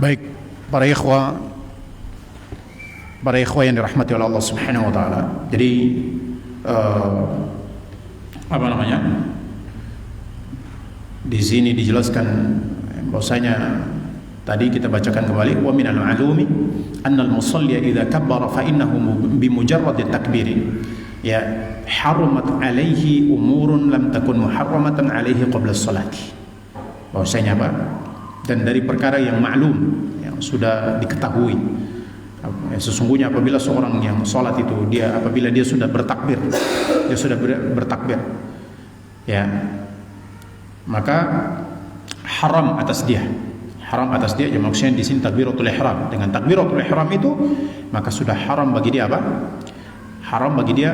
Baik, para ikhwah yang dirahmati oleh Allah Subhanahu wa taala. Jadi di sini dijelaskan bahwasanya tadi kita bacakan kembali, wa minal ma'lumi anna al-musalli idza kabbara fa innahu bimujarrad at-takbir ya haramat alaihi umurun lam takun muharramatan alaihi qabla as-salati. Bahwasanya apa? Dan dari perkara yang maklum, yang sudah diketahui, sesungguhnya apabila seorang yang sholat itu apabila dia sudah bertakbir, ya, maka haram atas dia, ya, maksudnya di sini takbiratul ihram. Dengan takbiratul ihram itu maka sudah haram bagi dia apa? Haram bagi dia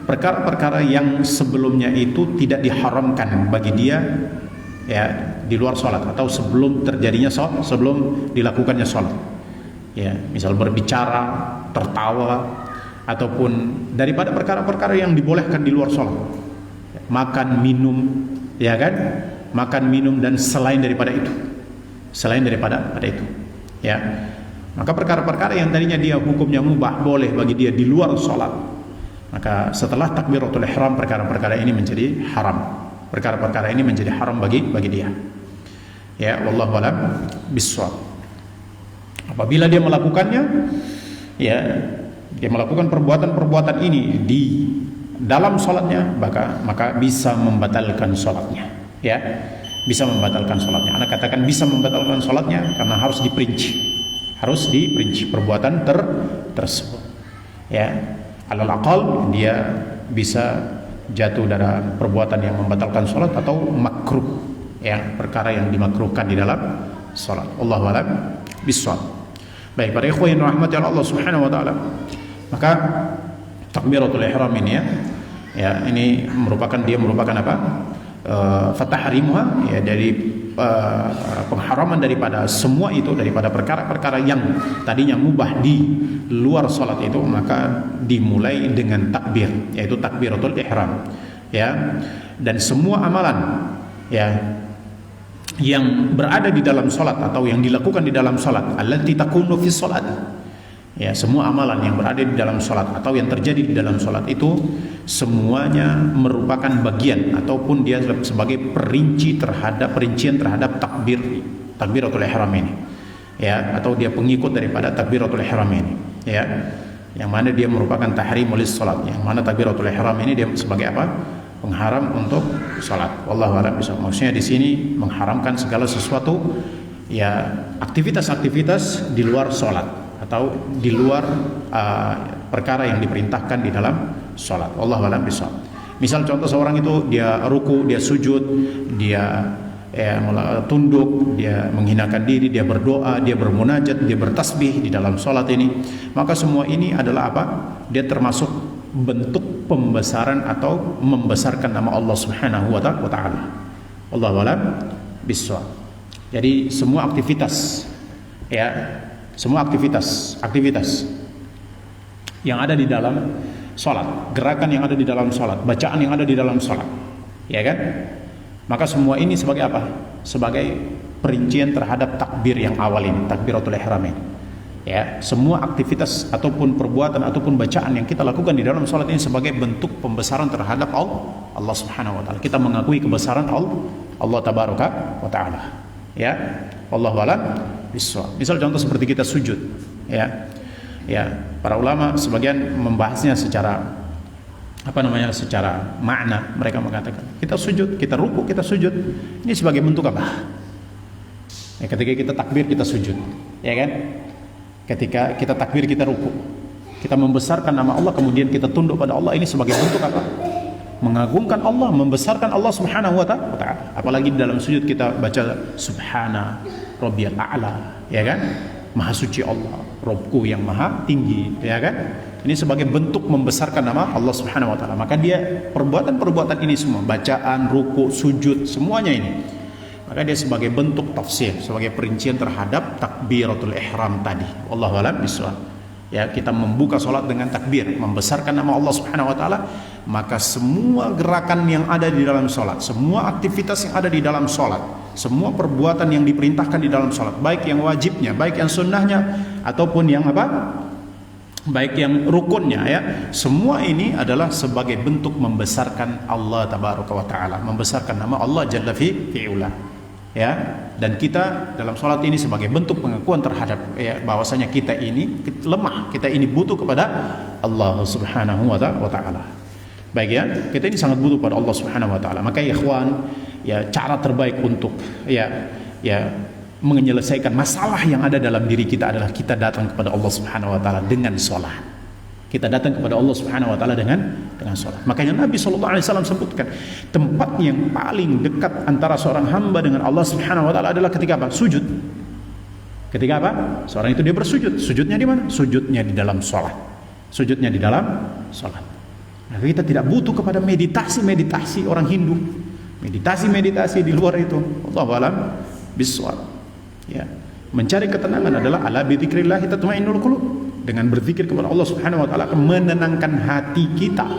perkara-perkara yang sebelumnya itu tidak diharamkan bagi dia, ya, di luar sholat atau sebelum terjadinya sholat, sebelum dilakukannya sholat, ya, misal berbicara, tertawa, ataupun daripada perkara-perkara yang dibolehkan di luar sholat, makan, minum, ya kan, makan, minum dan selain daripada itu, ya, maka perkara-perkara yang tadinya dia hukumnya mubah, boleh bagi dia di luar sholat, maka setelah takbiratul ihram perkara-perkara ini menjadi haram. Perkara-perkara ini menjadi haram bagi dia. Ya, wallahu a'lam bishawab. Apabila dia melakukannya, ya, dia melakukan perbuatan-perbuatan ini di dalam salatnya, maka bisa membatalkan salatnya. Ya, bisa membatalkan salatnya. Anak katakan bisa membatalkan salatnya karena harus diperinci. Perbuatan tersebut. Ya, alal aqal dia bisa jatuh dalam perbuatan yang membatalkan sholat atau makruh, ya, perkara yang dimakruhkan di dalam sholat. Allahu a'lam bishawab. Baik, para ikhwan yang rahmati Allah Subhanahu wa taala, maka takbiratul ihram ini, ya, ini merupakan apa? Fatahrimuha, ya, dari pengharaman daripada semua itu, daripada perkara-perkara yang tadinya mubah di luar salat itu, maka dimulai dengan takbir, yaitu takbiratul ihram, ya, dan semua amalan, ya, yang berada di dalam salat atau yang dilakukan di dalam salat, allati takunu fi salat, ya, semua amalan yang berada di dalam salat atau yang terjadi di dalam salat itu semuanya merupakan bagian ataupun dia sebagai perincian terhadap takbiratul ihram ini, ya, atau dia pengikut daripada takbiratul ihram ini, ya, yang mana dia merupakan tahrimul salat, yang mana takbiratul ihram ini dia sebagai apa? Pengharam untuk salat. Wallahu a'lam bishawab. Maksudnya di sini mengharamkan segala sesuatu, ya, aktivitas-aktivitas di luar salat atau di luar perkara yang diperintahkan di dalam sholat. Wallahu a'lam bishawab. Misal contoh seorang itu dia ruku, dia sujud, dia tunduk, dia menghinakan diri, dia berdoa, dia bermunajat, dia bertasbih di dalam sholat ini, maka semua ini adalah apa? Dia termasuk bentuk pembesaran atau membesarkan nama Allah Subhanahu wa taala. Wallahu a'lam bishawab. Jadi semua aktivitas, ya, semua aktivitas yang ada di dalam sholat, gerakan yang ada di dalam sholat, bacaan yang ada di dalam sholat, ya kan? Maka semua ini sebagai apa? Sebagai perincian terhadap takbir yang awal ini, takbiratul ihram ini. Ya, semua aktivitas ataupun perbuatan ataupun bacaan yang kita lakukan di dalam sholat ini sebagai bentuk pembesaran terhadap Allah Subhanahu wa taala. Kita mengakui kebesaran Allah Tabaraka wa taala. Ya, wallahu a'lam bishawab. Misal contoh seperti kita sujud, ya. Ya, para ulama sebagian membahasnya secara secara makna. Mereka mengatakan kita sujud, kita ruku, kita sujud, ini sebagai bentuk apa? Ya, ketika kita takbir kita sujud, ya kan? Ketika kita takbir kita ruku, kita membesarkan nama Allah, kemudian kita tunduk pada Allah, ini sebagai bentuk apa? Mengagungkan Allah, membesarkan Allah Subhanahu wa taala. Apalagi di dalam sujud kita baca subhana rabbiyal a'la, ya kan? Maha suci Allah, Robku yang maha tinggi, ya kan? Ini sebagai bentuk membesarkan nama Allah Subhanahu wa taala. Maka dia perbuatan-perbuatan ini semua, bacaan, ruku, sujud, semuanya ini, maka dia sebagai bentuk tafsir, sebagai perincian terhadap takbiratul ihram tadi. Wallahu a'lam bishawab. Ya, kita membuka salat dengan takbir, membesarkan nama Allah Subhanahu wa taala, maka semua gerakan yang ada di dalam salat, semua aktivitas yang ada di dalam salat, Semua perbuatan yang diperintahkan di dalam salat, baik yang wajibnya, baik yang sunnahnya, ataupun yang baik yang rukunnya, ya, semua ini adalah sebagai bentuk membesarkan Allah tabaraka wa taala, membesarkan nama Allah jalla fi'ula, ya. Dan kita dalam salat ini sebagai bentuk pengakuan terhadap, ya, bahwasanya kita ini lemah, kita ini butuh kepada Allah subhanahu wa taala. Baik, ya, kita ini sangat butuh pada Allah subhanahu wa taala. Maka ya ikhwan, ya, cara terbaik untuk menyelesaikan masalah yang ada dalam diri kita adalah kita datang kepada Allah Subhanahu wa taala dengan salat. Kita datang kepada Allah Subhanahu wa taala dengan salat. Makanya Nabi sallallahu alaihi wasallam sebutkan, tempat yang paling dekat antara seorang hamba dengan Allah Subhanahu wa taala adalah ketika apa? Sujud. Ketika apa? Seorang itu dia bersujud. Sujudnya di mana? Sujudnya di dalam salat. Sujudnya di dalam salat. Nah, kita tidak butuh kepada meditasi orang Hindu. Meditasi di luar itu. Allahu a'lam bishawab. Ya, mencari ketenangan adalah ala bi dzikrillah tatma'innul qulub. Dengan berzikir kepada Allah Subhanahu wa taala akan menenangkan hati kita.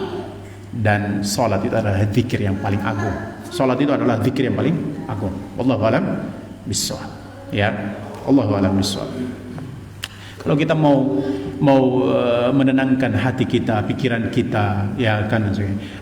Dan salat itu adalah zikir yang paling agung. Salat itu adalah zikir yang paling agung. Wallahu a'lam bishawab. Ya, Allahu a'lam bishawab. Kalau kita mau menenangkan hati kita, pikiran kita, ya kan,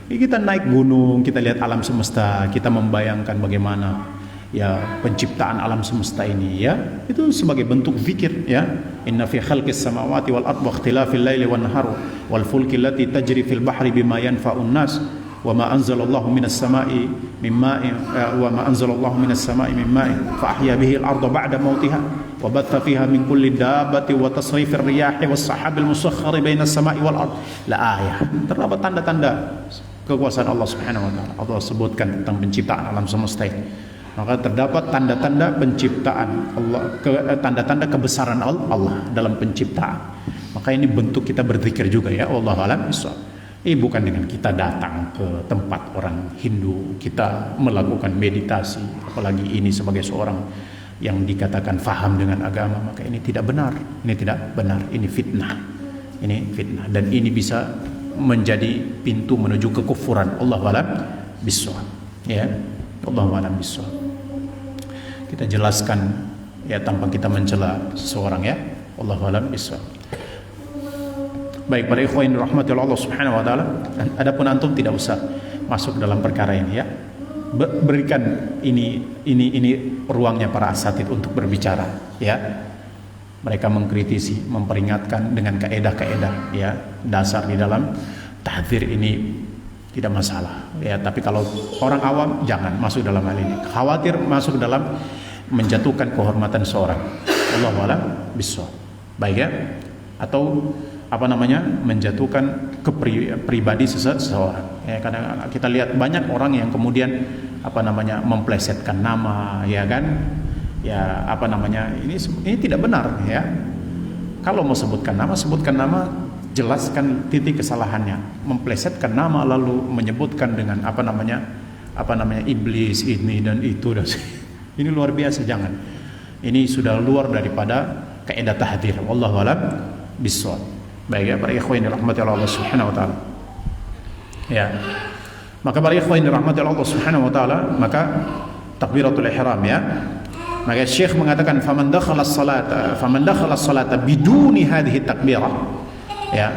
kita naik gunung, kita lihat alam semesta, kita membayangkan bagaimana, ya, penciptaan alam semesta ini, ya, itu sebagai bentuk zikir, ya. Inna fi khalqis samawati wal ardi wa ikhtilafil laili wan nahar wal fulki allati tajri fil bahri bima yanfa'un nas wa ma anzalallahu minas sama'i min ma'in wa ma anzalallahu minas sama'i min ma'in fa ahya bihi al arda ba'da mautiha wa batta fiha min kulli dabbati wa tasrifir riyahi was sahabil musakhkhari bainas sama'i wal ard la ayah. Terdapat tanda-tanda kekuasaan Allah Subhanahu wa taala. Allah sebutkan tentang penciptaan alam semesta ini. Maka terdapat tanda-tanda penciptaan Allah, tanda-tanda kebesaran Allah dalam penciptaan. Maka ini bentuk kita berzikir juga, ya. Wallahu a'lam bishawab. Ini bukan dengan kita datang ke tempat orang Hindu, kita melakukan meditasi, apalagi ini sebagai seorang yang dikatakan faham dengan agama, maka ini tidak benar. Ini tidak benar, ini fitnah. Ini fitnah dan ini bisa menjadi pintu menuju kekufuran. Wallahu a'lam bishawab. Ya. Wallahu a'lam bishawab. Kita jelaskan, ya, tanpa kita mencela seseorang, ya. Wallahu a'lam bishawab. Baik, para ikhwan rahmati Allah Subhanahu wa taala, adapun antum tidak usah masuk dalam perkara ini, ya. Berikan ini ruangnya para asatid untuk berbicara, ya. Mereka mengkritisi, memperingatkan dengan kaedah-kaedah, ya, dasar di dalam tahdzir ini tidak masalah, ya. Tapi kalau orang awam jangan masuk dalam hal ini. Khawatir masuk dalam menjatuhkan kehormatan seorang. Wallahu a'lam bishawab. Baik, ya. Atau menjatuhkan pribadi seseorang. Ya, karena kita lihat banyak orang yang kemudian memplesetkan nama, ya kan? Ya, ini tidak benar, ya. Kalau mau sebutkan nama, jelaskan titik kesalahannya. Memplesetkan nama lalu menyebutkan dengan iblis ini dan itu dan ini luar biasa, jangan. Ini sudah luar daripada kaidah tahdzir. Wallahu a'lam bishawab. Baik, ya, para ikhwan yang dirahmati Allah Subhanahu wa taala. Ya. Maka para ikhwan yang dirahmati Allah Subhanahu wa taala, maka takbiratul ihram, ya. Maka Syekh mengatakan faman dakhala as-salata biduni hadhihi takbirah, ya,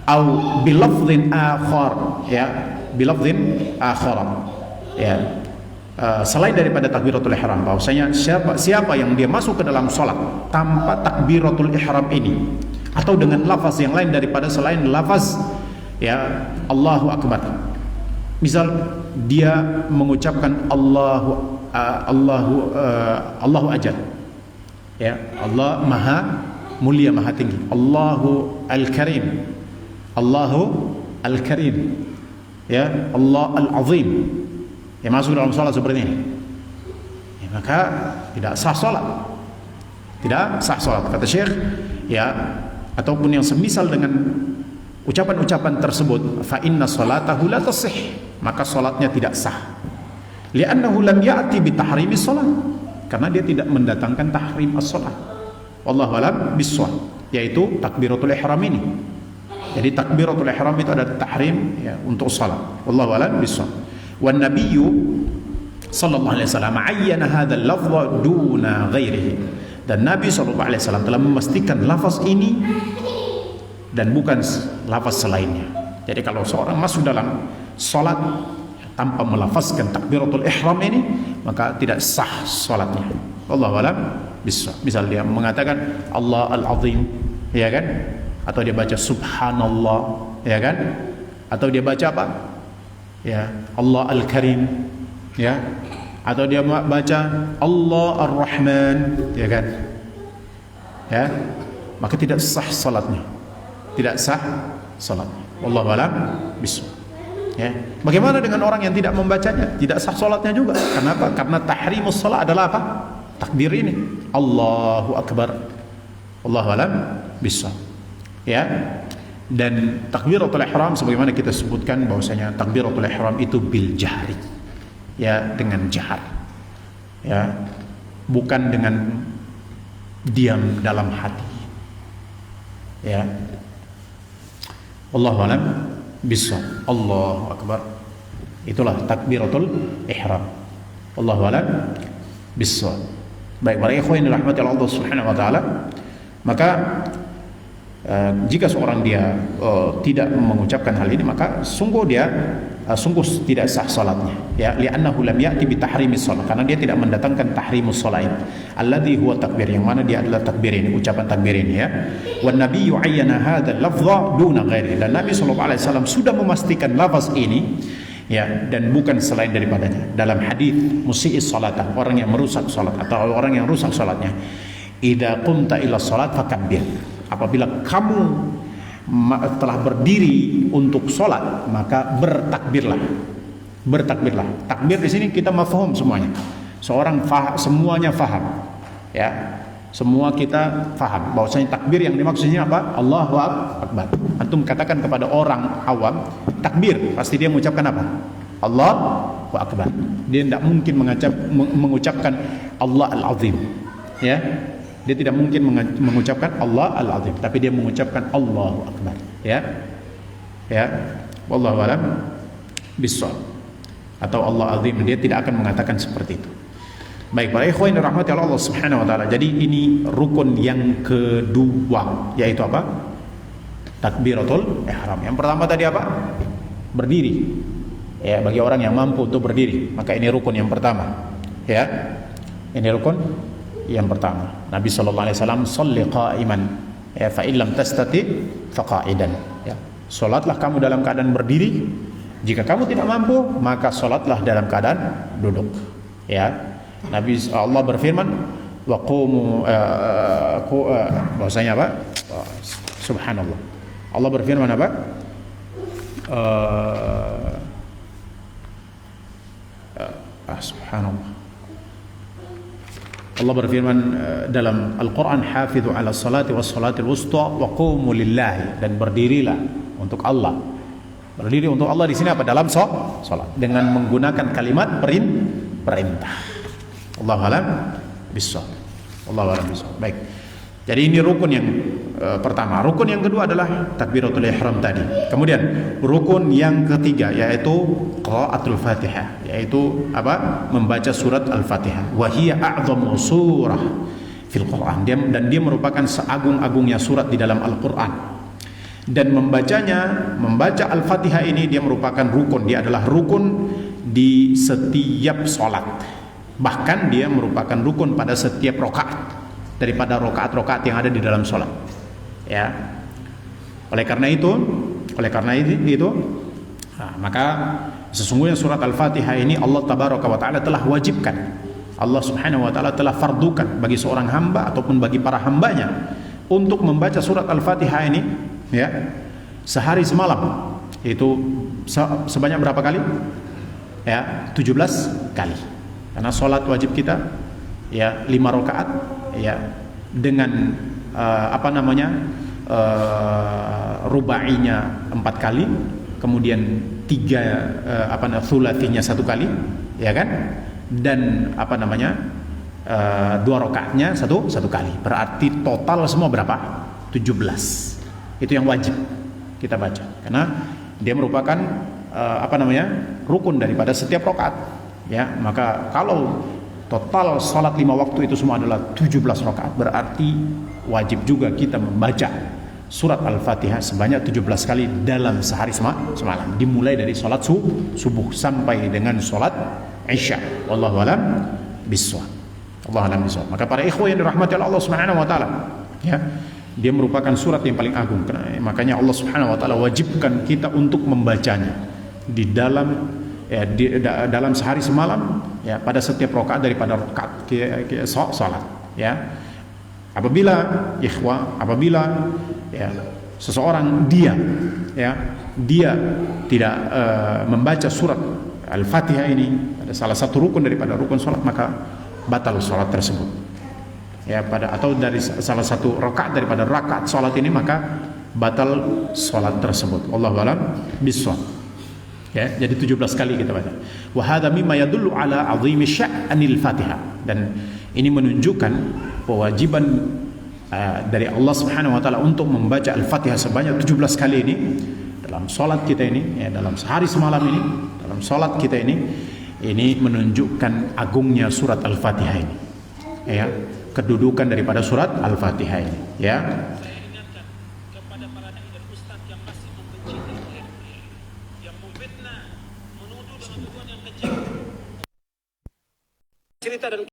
atau bilafdhin akhar, ya, bilafdhin akhar, ya, selain daripada takbiratul ihram, bahwasanya siapa yang dia masuk ke dalam salat tanpa takbiratul ihram ini atau dengan lafaz yang lain daripada selain lafaz, ya, Allahu akbar. Misal dia mengucapkan Allahu ajal, ya, Allah maha mulia, maha tinggi, Allahu al-karim, ya, Allah al-azim, ya, masuk dalam salat seperti ini, ya, maka tidak sah salat, kata Syekh, ya. Ataupun yang semisal dengan ucapan-ucapan tersebut, fa inna salatahu la tasih, maka salatnya tidak sah. Li'annahu lam ya'ti bi tahrimi shalah, karena dia tidak mendatangkan tahrim as-shalah. Wallahu a'lam bishawab, yaitu takbiratul ihram ini. Jadi takbiratul ihram itu ada tahrim, ya, untuk salat. Wallahu a'lam bishawab. Wan nabiyyu sallallahu alaihi wasallam ayyana hadzal lafdha duna ghairihi, dan Nabi sallallahu alaihi wasallam telah memastikan lafaz ini dan bukan lafaz selainnya. Jadi kalau seorang masuk dalam salat tanpa melafazkan takbiratul ihram ini, maka tidak sah salatnya. Wallahu a'lam bishawab. Misal dia mengatakan Allah al-azim, ya kan? Atau dia baca subhanallah, ya kan? Atau dia baca apa? Ya, Allah al-karim, ya. Atau dia baca Allah ar-rahman, ya kan? Ya. Maka tidak sah salatnya. Tidak sah salatnya. Wallahu a'lam bishawab. Ya. Bagaimana dengan orang yang tidak membacanya? Tidak sah salatnya juga. Kenapa? Karena tahrimus salat adalah apa? Takbir ini. Allahu akbar. Wallahu a'lam bishawab. Ya. Dan takbiratul ihram sebagaimana kita sebutkan bahwasanya takbiratul ihram itu bil jahri. Ya, dengan jahar. Ya. Bukan dengan diam dalam hati. Ya. Wallahu a'lam bishawab. Allahu akbar. Itulah takbiratul ihram. Wallahu a'lam bishawab. Baik, para ikhwan yang dirahmati Allah Subhanahu wa taala, maka jika seorang dia tidak mengucapkan hal ini, maka sungguh tidak sah salatnya, ya, li'annahu lam ya'ti bi tahrimis shalah, karena dia tidak mendatangkan tahrimus shalah alladzi huwa takbir, yang mana dia adalah takbir ini, ucapan takbir ini, ya. Wan nabiyyu ayyana hadzal lafdha duna ghairi, dan Nabi sallallahu alaihi wasallam sudah memastikan lafaz ini, ya, dan bukan selain daripadanya. Dalam hadis musii'is salatah, orang yang merusak salat atau orang yang rusak salatnya, idza qumta ila salat fakabbir, apabila kamu telah berdiri untuk sholat, maka bertakbirlah. Takbir di sini kita mafhum semuanya. Semuanya faham. Ya, semua kita faham bahwasanya takbir yang dimaksudnya apa? Allahu akbar. Antum katakan kepada orang awam takbir, pasti dia mengucapkan apa? Allahu akbar. Dia tidak mungkin mengucapkan Allah al-azim. Ya. Dia tidak mungkin mengucapkan Allah al-azim, tapi dia mengucapkan Allahu akbar, ya. Wallahu a'lam bishawab. Atau Allah azim, dia tidak akan mengatakan seperti itu. Baik, para ikhwan yang dirahmati Allah Subhanahu wa taala. Jadi ini rukun yang kedua, yaitu apa? Takbiratul ihram. Yang pertama tadi apa? Berdiri. Ya, bagi orang yang mampu untuk berdiri, maka ini rukun yang pertama. Ya. Ini rukun yang pertama. Nabi sallallahu alaihi wasallam shalli qa'iman, ya, fa in lam tastati fa qa'idan, ya. Salatlah kamu dalam keadaan berdiri. Jika kamu tidak mampu, maka salatlah dalam keadaan duduk, ya. Nabi Allah berfirman wa qumu bahwasanya apa? Subhanallah. Allah berfirman apa? Subhanallah. Allah berfirman dalam Al-Quran, hafidhu ala salati was salatil wusta wa qumu lillahi, dan berdirilah untuk Allah. Berdiri untuk Allah di sini apa? Dalam salat dengan menggunakan kalimat perintah. Allahu a'lam bishawab. Allahu a'lam bishawab. Baik. Jadi ini rukun yang pertama. Rukun yang kedua adalah takbiratul ihram tadi. Kemudian rukun yang ketiga yaitu qiraatul Fatihah, yaitu apa? Membaca surat Al-Fatihah. Wa hiya a'dhamu surah fil Quran. Dia merupakan seagung-agungnya surat di dalam Al-Quran. Dan membaca Al-Fatihah ini dia merupakan rukun. Dia adalah rukun di setiap salat. Bahkan dia merupakan rukun pada setiap rakaat daripada rakaat-rakaat yang ada di dalam sholat, ya. Oleh karena itu, maka sesungguhnya surat Al-Fatihah ini Allah Tabaraka wa Ta'ala telah wajibkan, Allah Subhanahu wa Ta'ala telah fardukan bagi seorang hamba ataupun bagi para hambanya untuk membaca surat Al-Fatihah ini, ya, sehari semalam. Itu sebanyak berapa kali? Ya, 17 kali. Karena sholat wajib kita, ya, 5 rakaat, ya, dengan rubainya 4 kali, kemudian 3 thulatsinya 1 kali, ya kan, dan 2 rakaatnya satu kali. Berarti total semua berapa? 17. Itu yang wajib kita baca, karena dia merupakan rukun daripada setiap rakaat, Ya, maka kalau total salat 5 waktu itu semua adalah 17 rakaat, berarti wajib juga kita membaca surat Al-Fatihah sebanyak 17 kali dalam sehari semalam, dimulai dari salat subuh sampai dengan salat Isya. Wallahu a'lam bishawab. Allah a'lam bishawab. Maka para ikhwah yang dirahmati oleh Allah Subhanahu wa taala, ya, dia merupakan surat yang paling agung. Makanya Allah Subhanahu wa taala wajibkan kita untuk membacanya di dalam dalam sehari semalam, ya, pada setiap rakaat daripada rakaat salat, ya. Apabila ya, seseorang dia tidak membaca surat Al-Fatihah ini, ada salah satu rukun daripada rukun salat, maka batal salat tersebut. Ya, atau dari salah satu rakaat daripada rakaat salat ini, maka batal salat tersebut. Wallahu a'lam bishawab. Ya, jadi 17 kali kita baca. Wa hadza mimma yadullu ala 'azimi sya'nil Fatihah, dan ini menunjukkan kewajiban dari Allah Subhanahu wa taala untuk membaca Al-Fatihah sebanyak 17 kali ini dalam salat kita ini, ya, dalam sehari semalam ini, dalam salat kita ini menunjukkan agungnya surat Al-Fatihah ini. Ya, kedudukan daripada surat Al-Fatihah ini, ya. Cerita dan